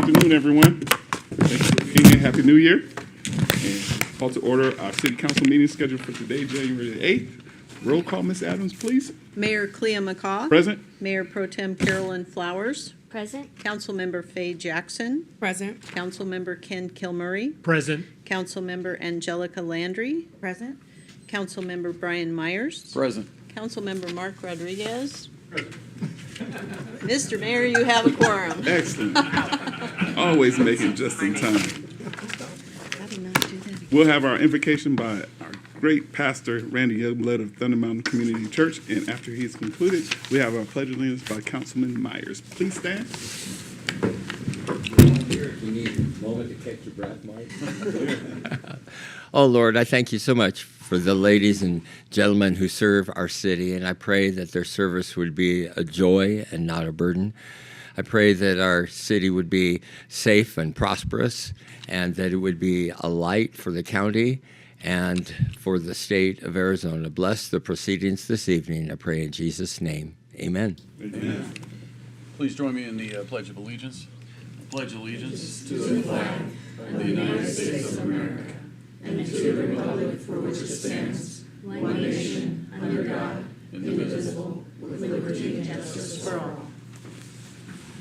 afternoon, everyone. Thanks for being here. Happy New Year. And call to order our city council meeting scheduled for today, January the 8th. Roll call, Ms. Adams, please. Mayor Clea McCaw. Present. Mayor Pro Tem Carolyn Flowers. Present. Councilmember Faye Jackson. Present. Councilmember Ken Kilmurray. Present. Councilmember Angelica Landry. Present. Councilmember Brian Myers. Present. Councilmember Mark Rodriguez. Mr. Mayor, you have a quorum. Excellent. Always make it just in time. I did not do that again. We'll have our invocation by our great pastor, Randy Youngblood of Thunder Mountain Community Church. And after he's concluded, we have our pledge of allegiance by Councilman Myers. Please stand. You need a moment to catch your breath, Mike. Oh, Lord, I thank you so much for the ladies and gentlemen who serve our city, and I pray that their service would be a joy and not a burden. I pray that our city would be safe and prosperous, and that it would be a light for the county and for the state of Arizona. Bless the proceedings this evening, I pray in Jesus' name. Amen. Amen. Please join me in the Pledge of Allegiance. I pledge allegiance to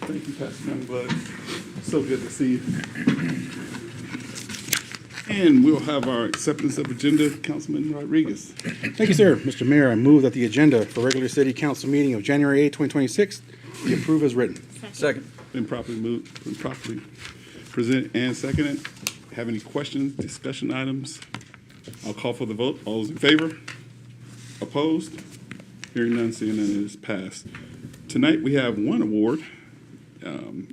Thank you, Pastor Youngblood. So good to see you. And we'll have our acceptance of agenda, Councilman Rodriguez. Thank you, sir. Mr. Mayor, I move that the agenda for regular city council meeting of January 8, 2026 be approved as written. Second. Been properly moved, been properly presented and seconded. Have any questions, discussion items? I'll call for the vote. All those in favor? Opposed? Hearing none, seeing none, it is passed. Tonight, we have one award.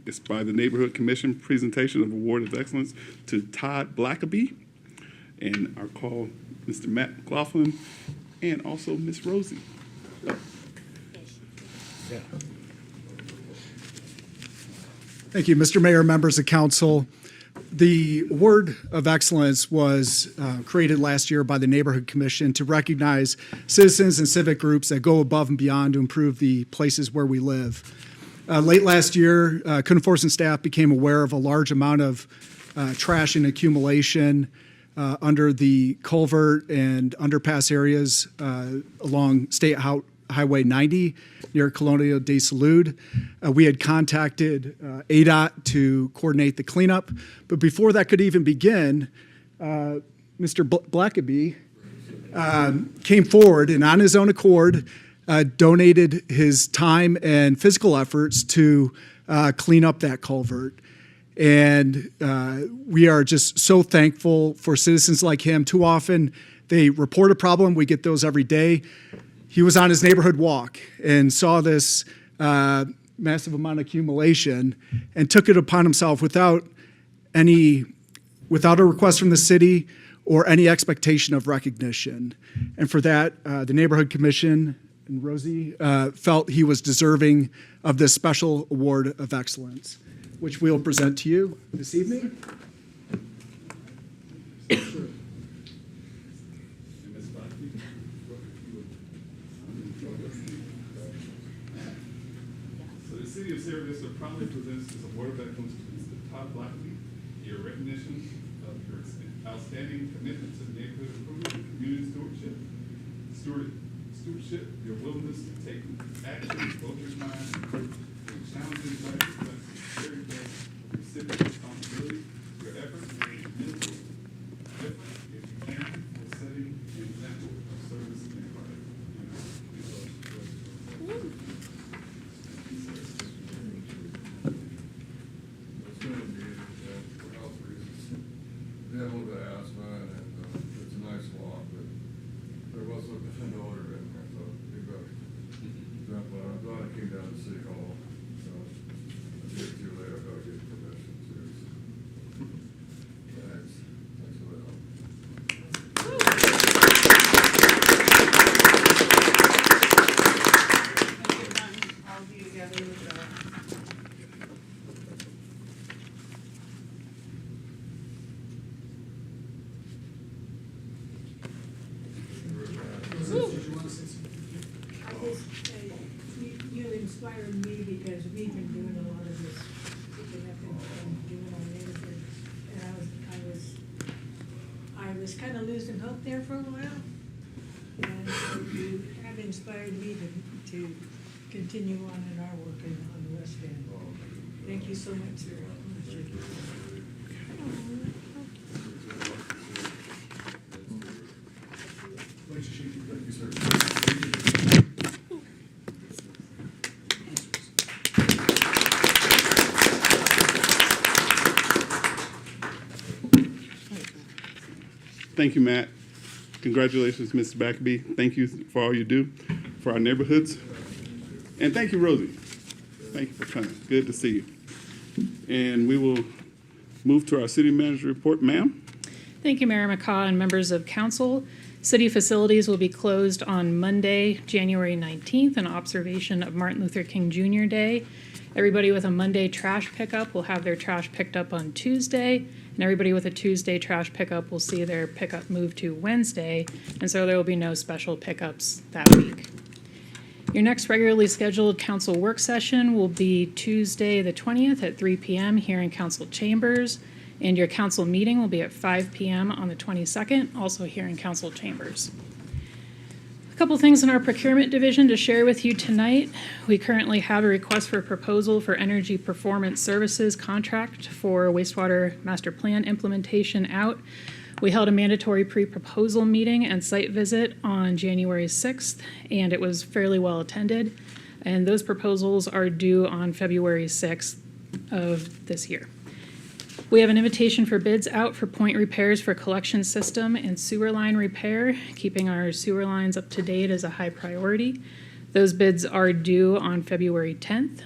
It's by the Neighborhood Commission, presentation of Award of Excellence to Todd Blackaby. And I'll call Mr. Matt McLaughlin and also Miss Rosie. Thank you, Mr. Mayor, members of council. The Award of Excellence was created last year by the Neighborhood Commission to recognize citizens and civic groups that go above and beyond to improve the places where we live. Late last year, code enforcement staff became aware of a large amount of trash and accumulation under the culvert and underpass areas along State Highway 90 near Colonia de Salud. We had contacted ADOT to coordinate the cleanup, but before that could even begin, Mr. Blackaby came forward and on his own accord donated his time and physical efforts to clean up that culvert. And we are just so thankful for citizens like him. Too often they report a problem, we get those every day. He was on his neighborhood walk and saw this massive amount of accumulation and took it upon himself without a request from the city or any expectation of recognition. And for that, the Neighborhood Commission and Rosie felt he was deserving of this special award of excellence, which we'll present to you this evening. So the city of Sierra Vista proudly presents this award of excellence to Mr. Todd Blackaby, your recognition of your outstanding commitment to neighborhood improvement and community stewardship, your willingness to take action, both your time and challenges life reflects the very best civic responsibility. Your efforts make a meaningful difference if you can for setting an example of service and pride. It's going to be for health reasons. They have a little bit of asthma, and it's a nice walk, but there was no odor in there, so we better. I'm glad I came down to there for a while. And so you have inspired me to continue on in our work on the West End. Thank you so much, sir. Thank you, sir. Thank you, Matt. Congratulations, Mr. Backby. Thank you for all you do for our neighborhoods. And thank you, Rosie. Thank you for coming. Good to see you. And we will move to our city manager report. Ma'am? Thank you, Mayor McCaw and members of council. City facilities will be closed on Monday, January 19th, in observation of Martin Luther King Jr. Day. Everybody with a Monday trash pickup will have their trash picked up on Tuesday, and everybody with a Tuesday trash pickup will see their pickup moved to Wednesday, and so there will be no special pickups that week. Your next regularly scheduled council work session will be Tuesday, the 20th at 3 p.m. here in council chambers. And your council meeting will be at 5 p.m. on the 22nd, also here in council chambers. A couple things in our procurement division to share with you tonight. We currently have a request for proposal for energy performance services contract for wastewater master plan implementation out. We held a mandatory pre-proposal meeting and site visit on January 6th, and it was fairly well attended. And those proposals are due on February 6th of this year. We have an invitation for bids out for point repairs for collection system and sewer line repair. Keeping our sewer lines up to date is a high priority. Those bids are due on February 10th.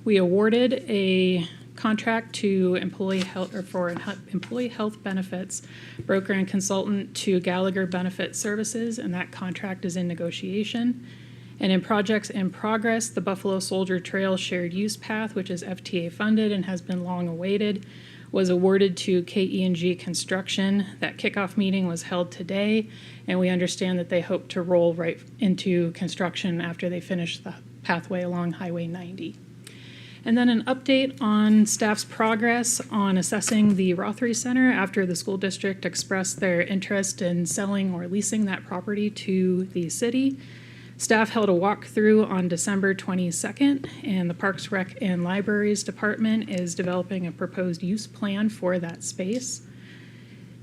We awarded a contract to employee health benefits broker and consultant to Gallagher Benefit Services, and that contract is in negotiation. And in projects in progress, the Buffalo Soldier Trail Shared Use Path, which is FTA funded and has been long awaited, was awarded to KE&G Construction. That kickoff meeting was held today, and we understand that they hope to roll right into construction after they finish the pathway along Highway 90. And then an update on staff's progress on assessing the Rothery Center after the school district expressed their interest in selling or leasing that property to the city. Staff held a walkthrough on December 22nd, and the Parks, Rec, and Libraries Department is developing a proposed use plan for that space.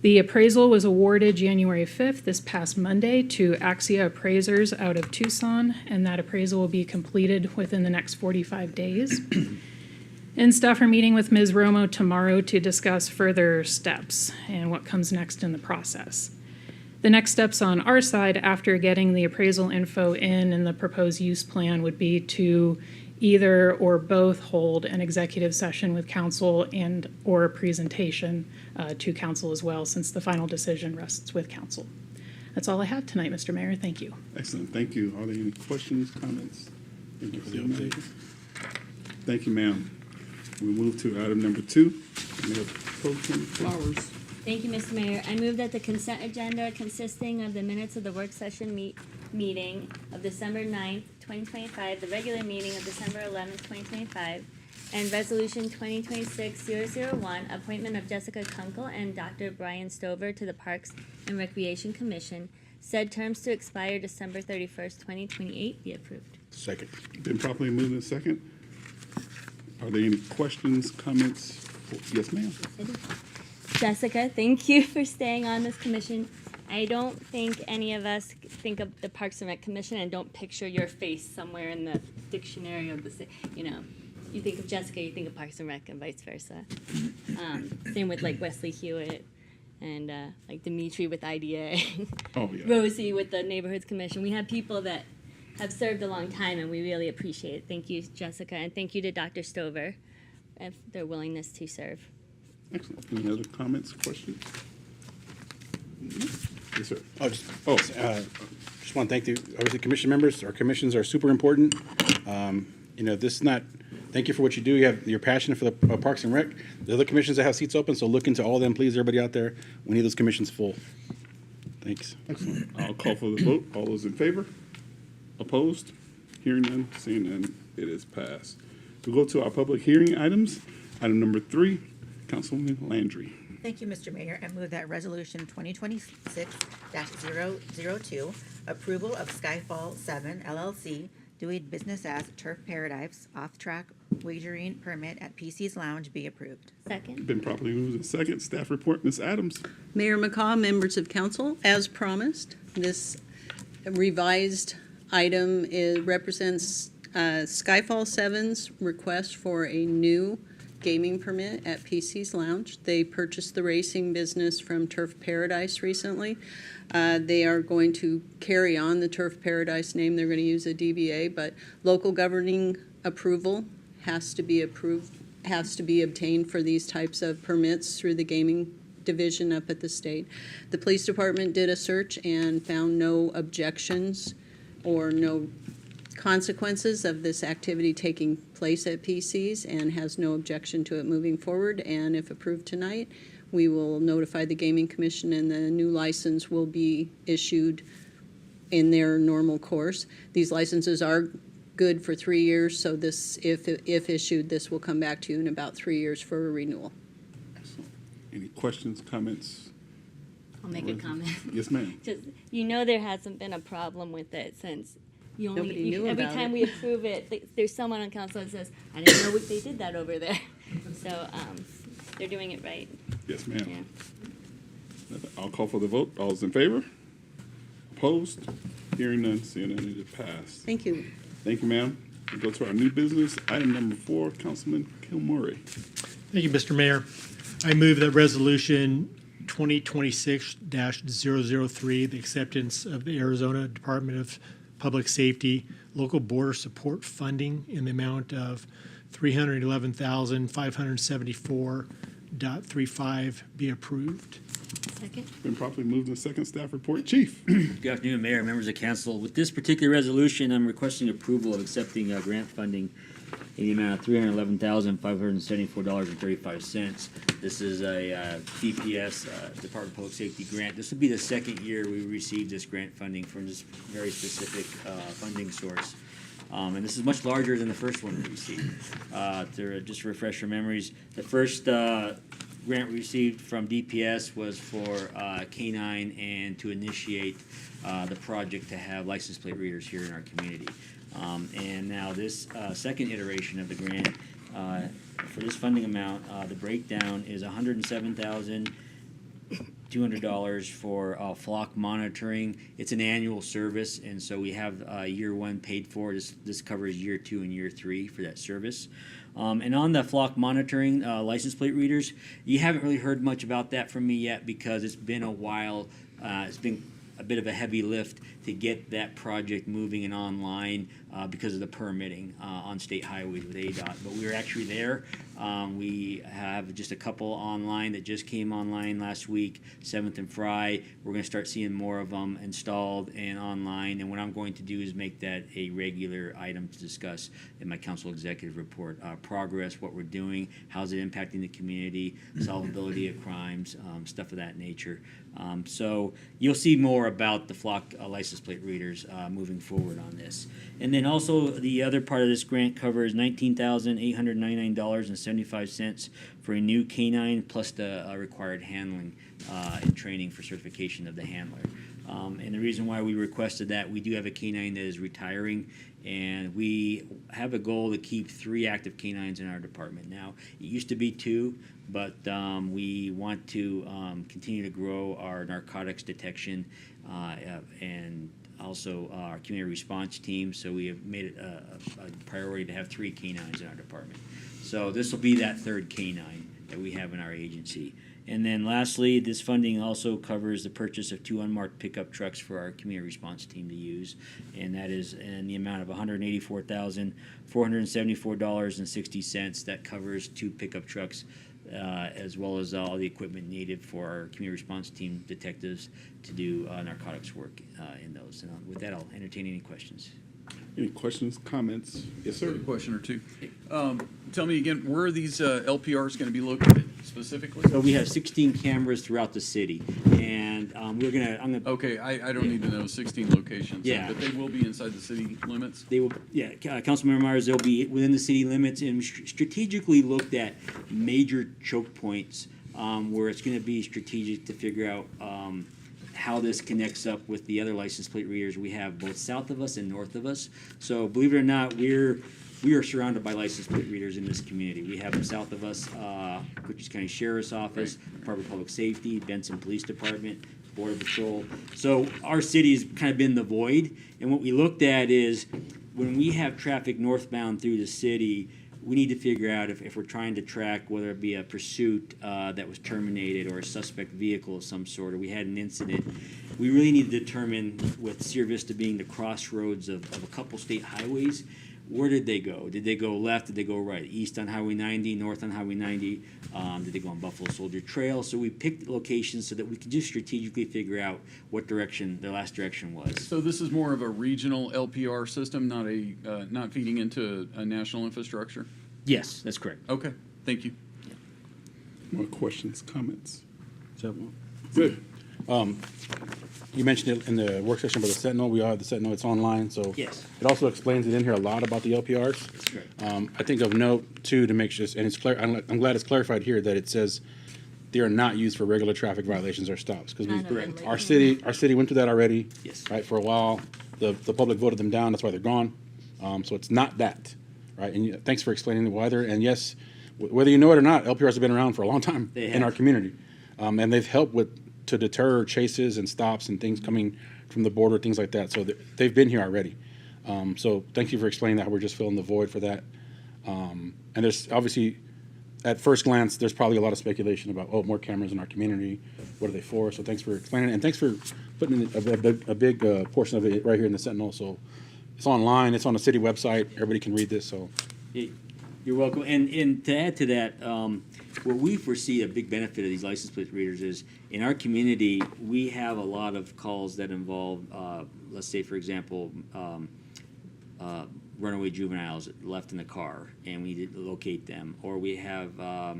The appraisal was awarded January 5th, this past Monday, to Axia Appraisers out of Tucson, and that appraisal will be completed within the next 45 days. And staff are meeting with Ms. Romo tomorrow to discuss further steps and what comes next in the process. The next steps on our side after getting the appraisal info in and the proposed use plan would be to either or both hold an executive session with council and or a presentation to council as well, since the final decision rests with council. That's all I have tonight, Mr. Mayor. Thank you. Excellent. Thank you. Are there any questions, comments? Thank you for the update. Thank you, ma'am. We move to item number 2. Mayor Pro Tem Flowers. Thank you, Mr. Mayor. I move that the consent agenda consisting of the minutes of the work session meeting of December 9th, 2025, the regular meeting of December 11th, 2025, and Resolution 2026-001, appointment of Jessica Kunkel and Dr. Brian Stover to the Parks and Recreation Commission, said terms to expire December 31st, 2028, be approved. Second. Been properly moved in second. Are there any questions, comments? Yes, ma'am. Jessica, thank you for staying on this commission. I don't think any of us think of the Parks and Rec Commission and don't picture your face somewhere in the dictionary of the, you think of Jessica, you think of Parks and Rec and vice versa. Same with like Wesley Hewitt and like Dimitri with IDA, Oh, yeah. Rosie with the Neighborhoods Commission. We have people that have served a long time and we really appreciate it. Thank you, Jessica, and thank you to Dr. Stover and their willingness to serve. Excellent. Any other comments, questions? Yes, sir. Just want to thank the, obviously, commission members. Our commissions are super important. This is not, thank you for what you do. You have your passion for the Parks and Rec. The other commissions that have seats open, so look into all of them, please, everybody out there. We need those commissions full. Thanks. Excellent. I'll call for the vote. All those in favor? Opposed? Hearing none, seeing none, it is passed. We'll go to our public hearing items. Item number 3, Councilwoman Landry. Thank you, Mr. Mayor. I move that Resolution 2026-002, approval of Skyfall 7 LLC, doing business as Turf Paradise, off-track wagering permit at PC's Lounge be approved. Second. Been properly moved and second. Staff report, Ms. Adams. Mayor McCaw, members of council, as promised, this revised item represents Skyfall 7's request for a new gaming permit at PC's Lounge. They purchased the racing business from Turf Paradise recently. They are going to carry on the Turf Paradise name. They're going to use a DBA, but local governing approval has to be obtained for these types of permits through the gaming division up at the state. The police department did a search and found no objections or no consequences of this activity taking place at PC's and has no objection to it moving forward. And if approved tonight, we will notify the Gaming Commission and the new license will be issued in their normal course. These licenses are good for 3 years, so this, if issued, this will come back to you in about 3 years for a renewal. Any questions, comments? I'll make a comment. Yes, ma'am. Just, there hasn't been a problem with it since Nobody knew every about time it. we approve it, there's someone on council that says, I didn't know they did that over there. So, they're doing it right. Yes, ma'am. Yeah. I'll call for the vote. All those in favor? Opposed? Hearing none, seeing none, it passed. Thank you. Thank you, ma'am. We go to our new business. Item number 4, Councilman Kilmurray. Thank you, Mr. Mayor. I move that Resolution 2026-003, the acceptance of the Arizona Department of Public Safety local border support funding in the amount of $311,574.35 be approved. Second. Been properly moved in second. Staff report. Chief. Good afternoon, Mayor, members of council. With this particular resolution, I'm requesting approval of accepting grant funding in the amount of $311,574.35. This is a DPS, Department of Public Safety grant. This will be the second year we received this grant funding from this very specific funding source. And this is much larger than the first one we received. Just to refresh your memories, the first grant we received from DPS was for K-9 and to initiate the project to have license plate readers here in our community. And now this second iteration of the grant, for this funding amount, the breakdown is $107,200 for flock monitoring. It's an annual service, and so we have year 1 paid for. This covers year 2 and year 3 for that service. And on the flock monitoring license plate readers, you haven't really heard much about that from me yet because it's been a while. It's been a bit of a heavy lift to get that project moving and online because of the permitting on state highways with ADOT. But we were actually there. We have just a couple online that just came online last week, 7th and Fry. We're going to start seeing more of them installed and online. And what I'm going to do is make that a regular item to discuss in my council executive report. Progress, what we're doing, how's it impacting the community, solvability of crimes, stuff of that nature. So you'll see more about the flock license plate readers moving forward on this. And then also the other part of this grant covers $19,899.75 for a new K-9 plus the required handling and training for certification of the handler. And the reason why we requested that, we do have a K-9 that is retiring, and we have a goal to keep 3 active K-9s in our department. Now, it used to be 2, but we want to continue to grow our narcotics detection and also our community response team. So we have made it a priority to have 3 K-9s in our department. So this will be that 3rd K-9 that we have in our agency. And then lastly, this funding also covers the purchase of 2 unmarked pickup trucks for our community response team to use. And that is in the amount of $184,474.60. That covers 2 pickup trucks as well as all the equipment needed for our community response team detectives to do narcotics work in those. And with that, I'll entertain any questions. Any questions, comments? Yes, sir. A question or two. Tell me again, where are these LPRs going to be located specifically? So we have 16 cameras throughout the city, and I'm gonna. Okay, I don't need to know 16 locations. Yeah. But they will be inside the city limits? They will, yeah, Councilmember Myers, they'll be within the city limits and strategically looked at major choke points where it's going to be strategic to figure out how this connects up with the other license plate readers we have both south of us and north of us. So believe it or not, we are surrounded by license plate readers in this community. We have them south of us, Cochise County Sheriff's Office, Department of Public Safety, Benson Police Department, Border Patrol. So our city's kind of been the void, and what we looked at is when we have traffic northbound through the city, we need to figure out if we're trying to track whether it be a pursuit that was terminated or a suspect vehicle of some sort, or we had an incident, we really need to determine, with Sierra Vista being the crossroads of a couple state highways, where did they go? Did they go left? Did they go right? East on Highway 90, north on Highway 90? Did they go on Buffalo Soldier Trail? So we picked locations so that we could just strategically figure out what direction their last direction was. So this is more of a regional LPR system, not a not feeding into a national infrastructure? Yes, that's correct. Okay, thank you. More questions, comments? So, Good. you mentioned it in the work session about the Sentinel. We all have the Sentinel. It's online, so Yes. it also explains it in here a lot about the LPRs. That's correct. I think of note too to make sure, and it's clear. I'm glad it's clarified here that it says they are not used for regular traffic violations or stops because None of them. our city went through that already. Yes. Right, for a while, the public voted them down. That's why they're gone. So it's not that, right? And thanks for explaining why they're. And yes, whether you know it or not, LPRs have been around for a long time They in our have. community, and they've helped to deter chases and stops and things coming from the border, things like that. So they've been here already. So thank you for explaining that. We're just filling the void for that. And there's obviously, at first glance, there's probably a lot of speculation about, oh, more cameras in our community. What are they for? So thanks for explaining it. And thanks for putting in a big portion of it right here in the Sentinel. So it's online. It's on the city website. Everybody can read this. So You're welcome. And to add to that, what we foresee a big benefit of these license plate readers is in our community, we have a lot of calls that involve, let's say, for example, runaway juveniles left in the car, and we need to locate them. Or we have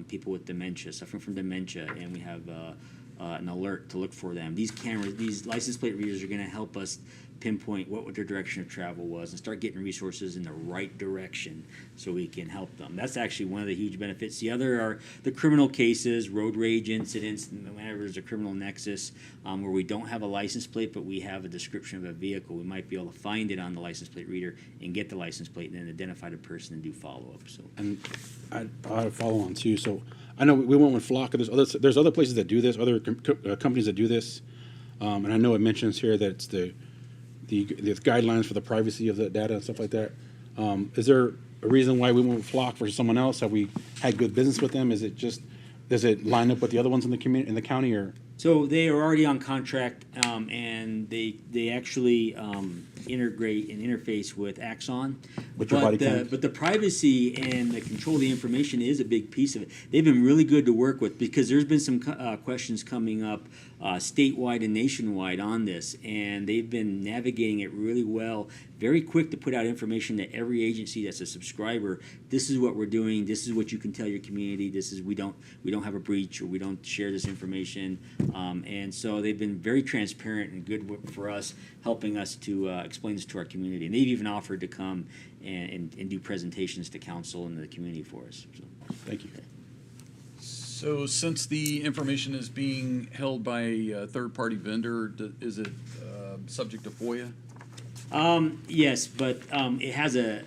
people with dementia, suffering from dementia, and we have an alert to look for them. These cameras, these license plate readers are going to help us pinpoint what their direction of travel was and start getting resources in the right direction so we can help them. That's actually one of the huge benefits. The other are the criminal cases, road rage incidents, whenever there's a criminal nexus where we don't have a license plate but we have a description of a vehicle. We might be able to find it on the license plate reader and get the license plate and then identify the person and do follow-up. So. and I follow on too. So I know we went with Flock. There's other places that do this, other companies that do this, and I know it mentions here that it's the guidelines for the privacy of the data and stuff like that. Is there a reason why we went with Flock versus someone else? Have we had good business with them? Is it just, does it line up with the other ones in the community, in the county, or? So they are already on contract, and they actually integrate and interface with Axon. With your body cams? But the privacy and the control of the information is a big piece of it. They've been really good to work with because there's been some questions coming up statewide and nationwide on this, and they've been navigating it really well. Very quick to put out information to every agency that's a subscriber. This is what we're doing. This is what you can tell your community. This is we don't have a breach or we don't share this information. And so they've been very transparent and good for us, helping us to explain this to our community. And they've even offered to come and do presentations to council and the community for us. So. Thank you. So since the information is being held by a third-party vendor, is it subject to FOIA? Yes, but it has a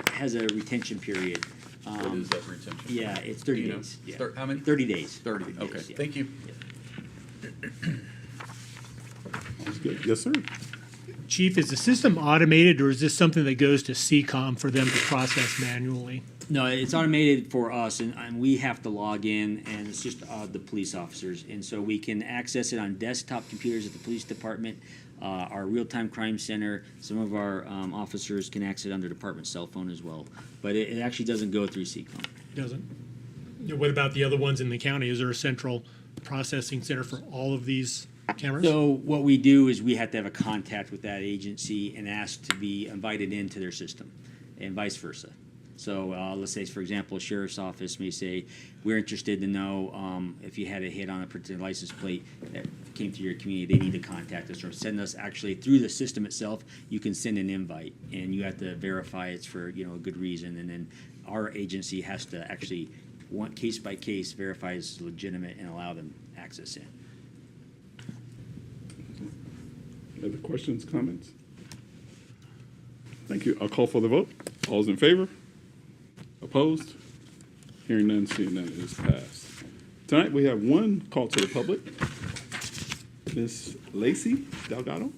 retention period. What is that retention? Yeah, it's 30 Do you know? days. Yeah. How many? 30 days. 30, okay. days, yeah. Thank you. That's good. Yes, sir. Chief, is the system automated, or is this something that goes to CCOM for them to process manually? No, it's automated for us, and we have to log in, and it's just the police officers. And so we can access it on desktop computers at the police department, our real-time crime center. Some of our officers can access it on their department cell phone as well. But it actually doesn't go through CCOM. Doesn't? What about the other ones in the county? Is there a central processing center for all of these cameras? So what we do is we have to have a contact with that agency and ask to be invited into their system, and vice versa. So let's say, for example, a sheriff's office may say, we're interested to know if you had a hit on a particular license plate that came to your community, they need to contact us or send us actually through the system itself. You can send an invite, and you have to verify it's for a good reason, and then our agency has to actually one case by case verify is legitimate and allow them access in. Other questions, comments? Thank you. I'll call for the vote. All those in favor? Opposed? Hearing none, seeing none, it is passed. Tonight, we have one call to the public. Ms. Lacey Delgado.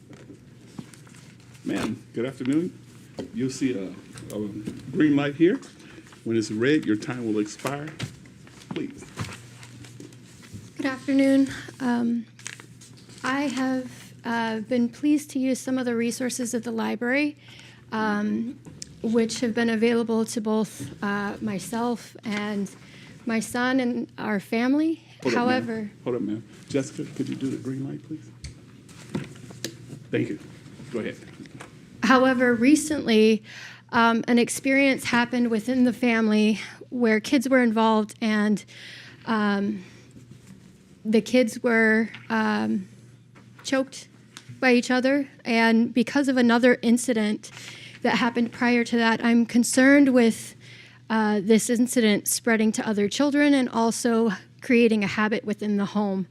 Ma'am, good afternoon. You'll see a green light here. When it's red, your time will expire. Please. Good afternoon. I have been pleased to use some of the resources of the library, which have been available to both myself and my son and our family. Hold up, However, ma'am. Hold up, ma'am. Jessica, could you do the green light, please? Thank you. Go ahead. However, recently, an experience happened within the family where kids were involved, and the kids were choked by each other. And because of another incident that happened prior to that, I'm concerned with this incident spreading to other children and also creating a habit within the home.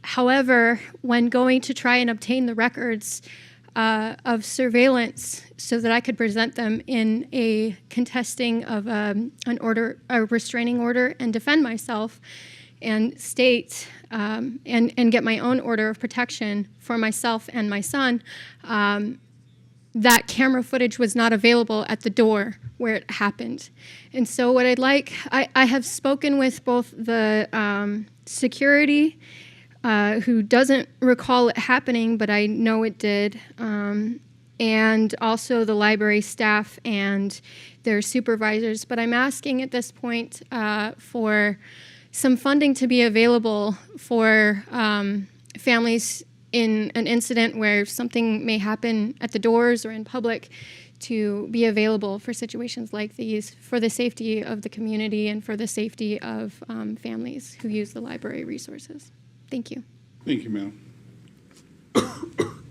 However, when going to try and obtain the records of surveillance so that I could present them in a contesting of a restraining order and defend myself and state and get my own order of protection for myself and my son, that camera footage was not available at the door where it happened. And so what I'd like, I have spoken with both the security who doesn't recall it happening, but I know it did, and also the library staff and their supervisors. But I'm asking at this point for some funding to be available for families in an incident where something may happen at the doors or in public, to be available for situations like these, for the safety of the community and for the safety of families who use the library resources. Thank you. Thank you, ma'am.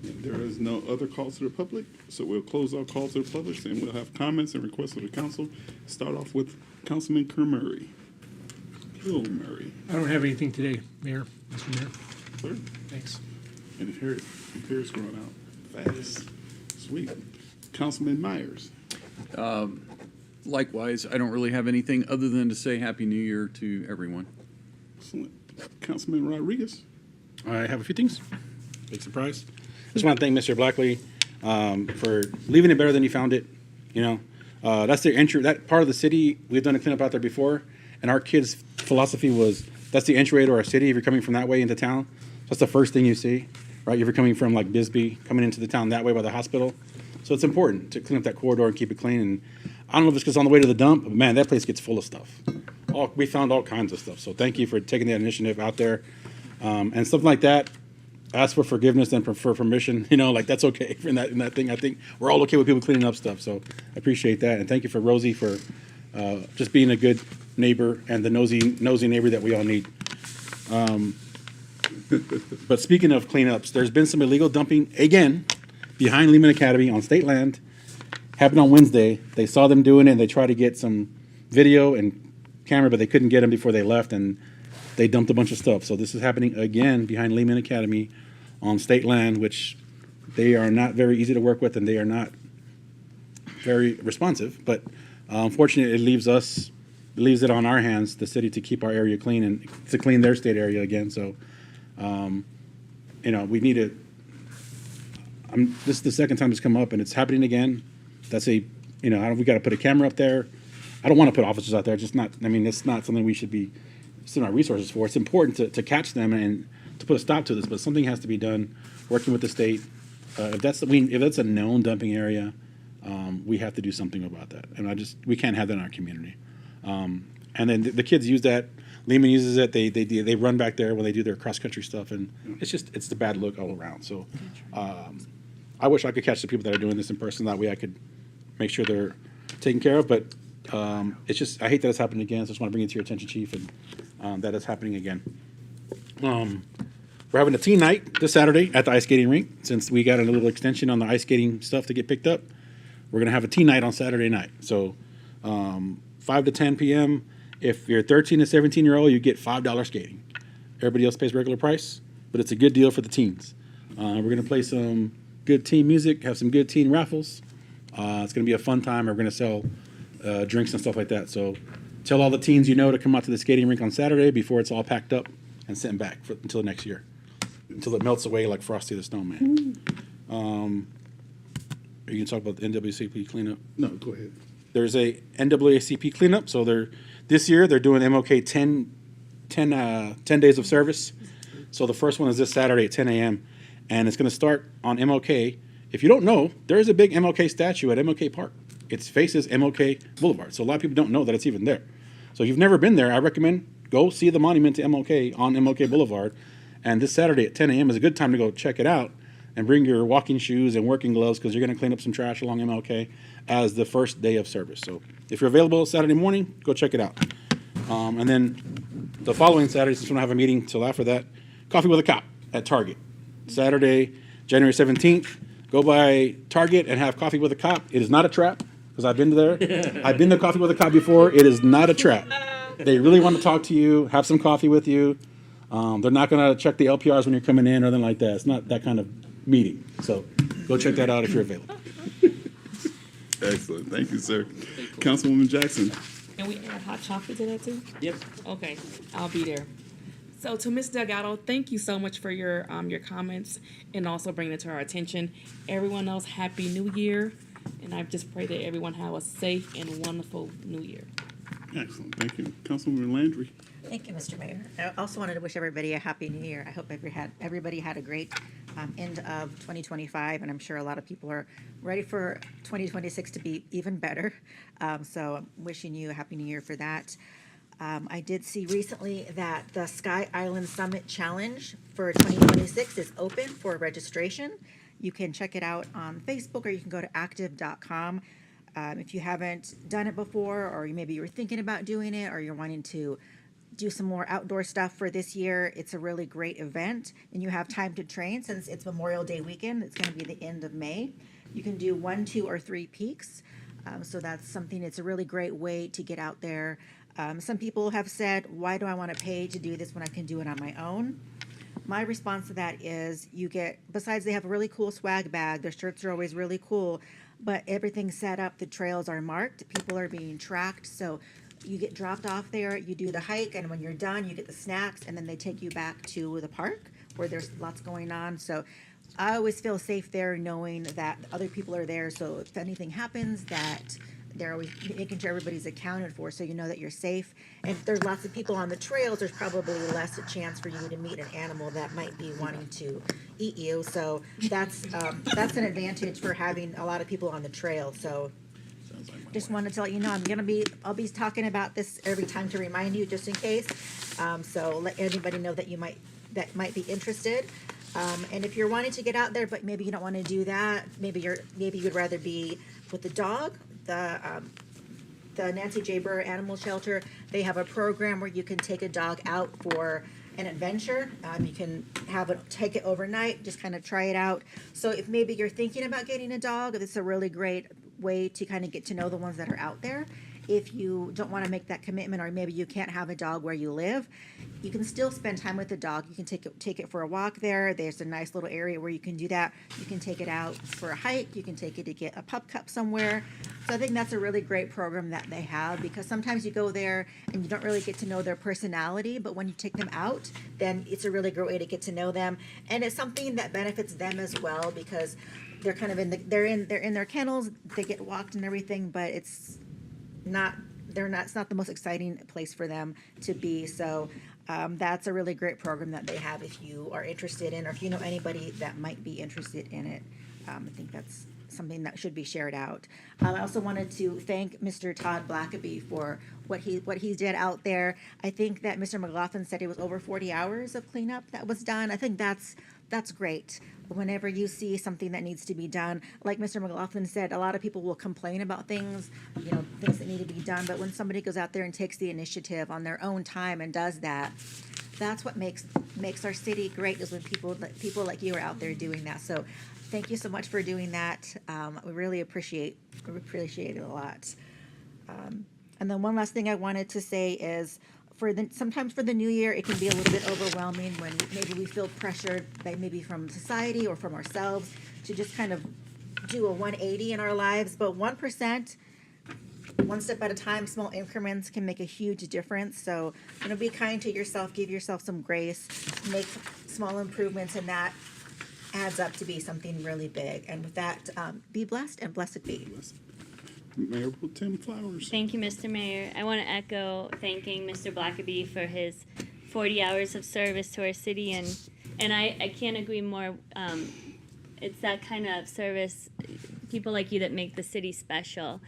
There is no other calls to the public, so we'll close our call to the public, and we'll have comments and requests of the council. Start off with Councilman Kerr-Murray. Murray. I don't have anything today, Mayor, Mr. Mayor. Sir? Thanks. And here's going out fast. Sweet. Councilman Myers. Likewise, I don't really have anything other than to say Happy New Year to everyone. Excellent. Councilman Rodriguez. I have a few things. Big surprise. Just want to thank Mr. Blackley for leaving it better than he found it. You know, that's their entry. That part of the city, we've done a cleanup out there before, and our kids' philosophy was that's the entryway to our city. If you're coming from that way into town, that's the first thing you see, right? If you're coming from like Bisbee, coming into the town that way by the hospital. So it's important to clean up that corridor and keep it clean. And I don't know if it's because on the way to the dump, but man, that place gets full of stuff. We found all kinds of stuff. So thank you for taking that initiative out there. And stuff like that, ask for forgiveness and for permission. You know, like that's okay in that thing. I think we're all okay with people cleaning up stuff. So I appreciate that. And thank you for Rosie for just being a good neighbor and the nosy neighbor that we all need. But speaking of cleanups, there's been some illegal dumping again behind Lehman Academy on state land. Happened on Wednesday. They saw them doing it and they tried to get some video and camera, but they couldn't get them before they left, and they dumped a bunch of stuff. So this is happening again behind Lehman Academy on state land, which they are not very easy to work with and they are not very responsive. But unfortunately, it leaves it on our hands, the city, to keep our area clean and to clean their state area again. So, you know, we need to. This is the second time it's come up, and it's happening again. That's we got to put a camera up there. I don't want to put officers out there. Just not. I mean, it's not something we should be sending our resources for. It's important to catch them and to put a stop to this, but something has to be done. Working with the state. If that's a known dumping area, we have to do something about that. And we can't have that in our community. And then the kids use that. Lehman uses it. They run back there when they do their cross country stuff, and it's the bad look all around. So, I wish I could catch the people that are doing this in person. That way, I could make sure they're taken care of. But it's just I hate that it's happening again. So I just want to bring it to your attention, Chief, and that it's happening again. We're having a teen night this Saturday at the ice skating rink. Since we got a little extension on the ice skating stuff to get picked up, we're gonna have a teen night on Saturday night. So 5 to 10 p.m. If you're 13 to 17-year-old, you get $5 skating. Everybody else pays regular price, but it's a good deal for the teens. We're going to play some good teen music, have some good teen raffles. It's going to be a fun time. We're going to sell drinks and stuff like that. So tell all the teens you know to come out to the skating rink on Saturday before it's all packed up and sent back until next year, until it melts away like Frosty the Snowman. Are you going to talk about the NAACP cleanup? No, go ahead. There's a NAACP cleanup. So this year they're doing MLK 10 days of service. So the first one is this Saturday at 10 a.m. And it's going to start on MLK. If you don't know, there is a big MLK statue at MLK Park. It faces MLK Boulevard. So a lot of people don't know that it's even there. So if you've never been there, I recommend go see the monument to MLK on MLK Boulevard. And this Saturday at 10 a.m. is a good time to go check it out and bring your walking shoes and working gloves because you're going to clean up some trash along MLK as the first day of service. So if you're available Saturday morning, go check it out. And then the following Saturday, since we don't have a meeting till after that, Coffee with a Cop at Target. Saturday, January 17th, go by Target and have Coffee with a Cop. It is not a trap because I've been there. I've been to Coffee with a Cop before. It is not a trap. They really want to talk to you, have some coffee with you. They're not going to check the LPRs when you're coming in or anything like that. It's not that kind of meeting. So go check that out if you're available. Excellent. Thank you, sir. Councilwoman Jackson. Can we add hot chocolate to that too? Yep. Okay, I'll be there. So to Ms. Delgado, thank you so much for your comments and also bringing it to our attention. Everyone else, Happy New Year. And I just pray that everyone have a safe and wonderful New Year. Excellent. Thank you. Councilwoman Landry. Thank you, Mr. Mayor. I also wanted to wish everybody a happy new year. I hope everybody had a great end of 2025, and I'm sure a lot of people are ready for 2026 to be even better. So I'm wishing you a happy new year for that. I did see recently that the Sky Island Summit Challenge for 2026 is open for registration. You can check it out on Facebook or you can go to active.com. If you haven't done it before, or maybe you were thinking about doing it, or you're wanting to do some more outdoor stuff for this year, it's a really great event, and you have time to train since it's Memorial Day weekend. It's going to be the end of May. You can do 1, 2, or 3 peaks. So that's something, it's a really great way to get out there. Some people have said, why do I want to pay to do this when I can do it on my own? My response to that is besides they have a really cool swag bag, their shirts are always really cool, but everything's set up, the trails are marked, people are being tracked, so you get dropped off there, you do the hike, and when you're done, you get the snacks, and then they take you back to the park where there's lots going on. So I always feel safe there knowing that other people are there, so if anything happens, that they're always making sure everybody's accounted for, so you know that you're safe. And if there's lots of people on the trails, there's probably less a chance for you to meet an animal that might be wanting to eat you. So that's an advantage for having a lot of people on the trail. So just wanted to let you know I'll be talking about this every time to remind you, just in case. So let anybody know that might be interested. And if you're wanting to get out there, but maybe you don't want to do that, maybe you'd rather be with the dog. The Nancy J. Burr Animal Shelter, they have a program where you can take a dog out for an adventure. You can take it overnight, just kind of try it out. So if maybe you're thinking about getting a dog, it's a really great way to kind of get to know the ones that are out there. If you don't want to make that commitment, or maybe you can't have a dog where you live, you can still spend time with the dog. You can take it for a walk there. There's a nice little area where you can do that. You can take it out for a hike. You can take it to get a pup cup somewhere. So I think that's a really great program that they have, because sometimes you go there and you don't really get to know their personality, but when you take them out, then it's a really great way to get to know them. And it's something that benefits them as well, because they're kind of in their kennels, they get walked and everything, but it's not the most exciting place for them to be. So that's a really great program that they have if you are interested in, or if you know anybody that might be interested in it. I think that's something that should be shared out. I also wanted to thank Mr. Todd Blackaby for what he did out there. I think that Mr. McLaughlin said it was over 40 hours of cleanup that was done. I think that's great. Whenever you see something that needs to be done, like Mr. McLaughlin said, a lot of people will complain about things that need to be done, but when somebody goes out there and takes the initiative on their own time and does that, that's what makes our city great, is when people like you are out there doing that. So thank you so much for doing that. We really appreciate it a lot. And then one last thing I wanted to say is, sometimes for the new year, it can be a little bit overwhelming when maybe we feel pressured by maybe from society or from ourselves to just kind of do a 180 in our lives. But 1%, one step at a time, small increments can make a huge difference. So, be kind to yourself, give yourself some grace, make small improvements, and that adds up to be something really big. And with that, be blessed and blessed be. Mayor Pro Tem Flowers. Thank you, Mr. Mayor. I want to echo thanking Mr. Blackaby for his 40 hours of service to our city, and I can't agree more. It's that kind of service, people like you, that make the city special.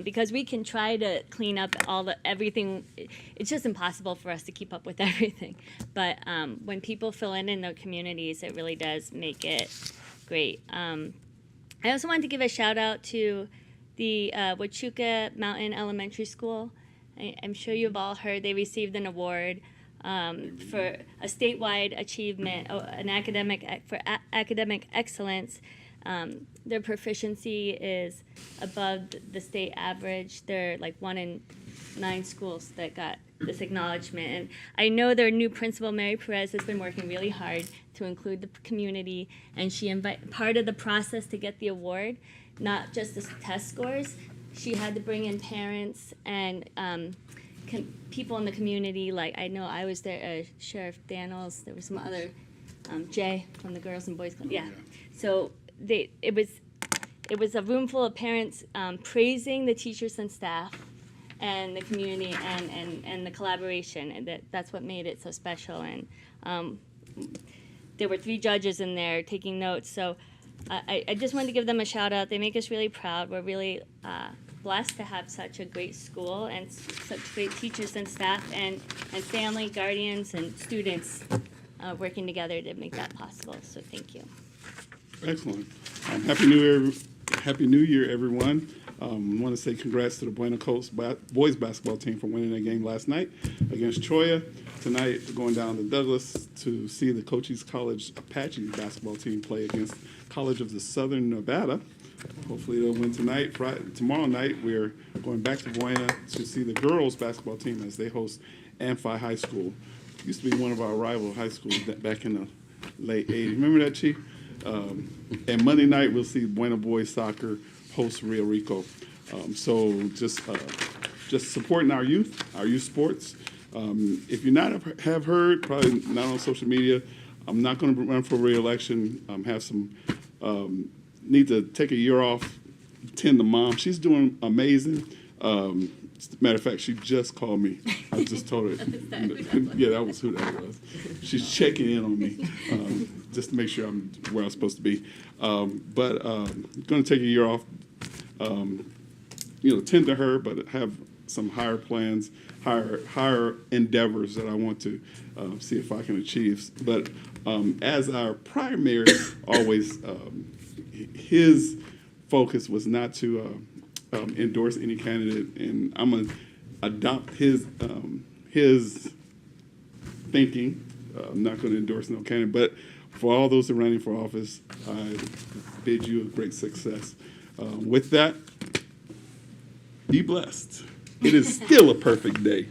Because we can try to clean up everything. It's just impossible for us to keep up with everything. But when people fill in their communities, it really does make it great. I also wanted to give a shout out to the Huachuca Mountain Elementary School. I'm sure you've all heard they received an award for a statewide achievement, for academic excellence. Their proficiency is above the state average. They're like 1 in 9 schools that got this acknowledgement. And I know their new principal, Mary Perez, has been working really hard to include the community. And part of the process to get the award, not just the test scores, she had to bring in parents and people in the community. Like, I know I was there, Sheriff Daniels, there was some other, Jay from the Girls and Boys Club. Yeah. So it was a room full of parents praising the teachers and staff and the community and the collaboration, and that's what made it so special. And there were 3 judges in there taking notes, so I just wanted to give them a shout out. They make us really proud. We're really blessed to have such a great school and such great teachers and staff and family, guardians, and students working together to make that possible. So thank you. Excellent. Happy New Year, everyone. I want to say congrats to the Buena Coast boys basketball team for winning their game last night against Troya. Tonight, we're going down to Douglas to see the Cochise College Apache basketball team play against College of the Southern Nevada. Hopefully they'll win tonight. Tomorrow night, we're going back to Buena to see the girls basketball team as they host Amphi High School. It used to be one of our rival high schools back in the late 80s. Remember that, Chief? And Monday night, we'll see Buena Boys Soccer host Rio Rico. So just supporting our youth sports. If you have heard, probably not on social media, I'm not going to run for re-election. Need to take a year off, tend to mom. She's doing amazing. Matter of fact, she just called me. I just told her. Yeah, that was who that was. She's checking in on me just to make sure I'm where I'm supposed to be. But going to take a year off, tend to her, but have some higher plans, higher endeavors that I want to see if I can achieve. But as our prior mayor always, his focus was not to endorse any candidate, and I'm gonna adopt his thinking. I'm not going to endorse no candidate, but for all those who are running for office, I bid you a great success. With that, be blessed. It is still a perfect day.